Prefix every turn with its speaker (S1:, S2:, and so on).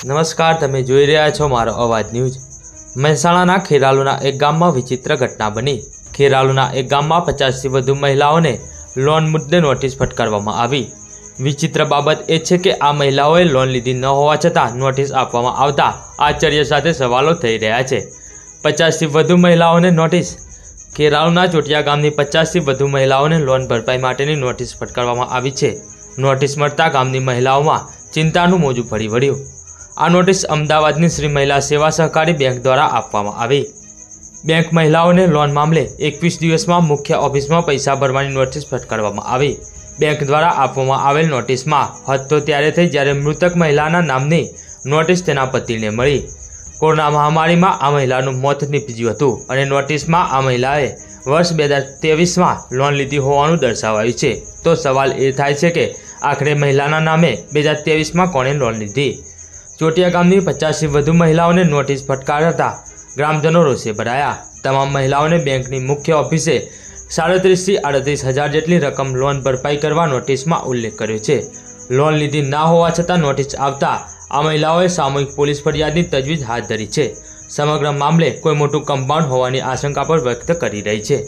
S1: નમસ્કાર, તમે જોઈ રહ્યા છો મારો અવાજ ન્યૂઝ। મહેસાણાના ખેરાલુના એક ગામમાં વિચિત્ર ઘટના બની। ખેરાલુના એક ગામમાં 50થી વધુ મહિલાઓને લોન મુદ્દે નોટિસ ફટકારવામાં આવી। વિચિત્ર બાબત એ છે કે આ મહિલાઓએ લોન લીધી ન હોવા છતાં નોટિસ આપવામાં આવતા આશ્ચર્ય સાથે સવાલો થઈ રહ્યા છે। 50થી વધુ મહિલાઓને નોટિસ। ખેરાલુના ચોટિયા ગામની 50થી વધુ મહિલાઓને લોન ભરપાઈ માટેની નોટિસ ફટકારવામાં આવી છે। નોટિસ મળતા ગામની મહિલાઓમાં ચિંતાનું મોજું ફરી વળ્યું। આ નોટિસ અમદાવાદની શ્રી મહિલા સેવા સહકારી બેંક દ્વારા આપવામાં આવી। બેંક મહિલાઓને લોન મામલે 21 દિવસમાં મુખ્ય ઓફિસમાં પૈસા ભરવાની નોટિસ ફટકારવામાં આવી। બેંક દ્વારા આપવામાં આવેલ નોટિસમાં હદ તો ત્યારે થઈ જ્યારે મૃતક મહિલાના નામની નોટિસ તેના પતિને મળી। કોરોના મહામારીમાં આ મહિલાનું મોત નીપજ્યું હતું અને નોટિસમાં આ મહિલાએ વર્ષ 2023માં લોન લીધી હોવાનું દર્શાવાયું છે। તો સવાલ એ થાય છે કે આખરે મહિલાના નામે 2023માં કોણે લોન લીધી? ચોટિયા ગામની 50થી વધુ મહિલાઓને નોટિસ ફટકારતા ગ્રામજનો રોષે ભરાયા। તમામ મહિલાઓને બેંકની મુખ્ય ઓફિસે 37 થી 38 હજાર જેટલી રકમ લોન ભરપાઈ કરવા નોટિસમાં ઉલ્લેખ કર્યો છે। લોન લીધી ના હોવા છતાં નોટિસ આવતા આ મહિલાઓએ સામૂહિક પોલીસ ફરિયાદની તજવીજ હાથ ધરી છે। સમગ્ર મામલે કોઈ મોટું કમ્પાઉન્ડ હોવાની આશંકા પણ વ્યક્ત કરી રહી છે।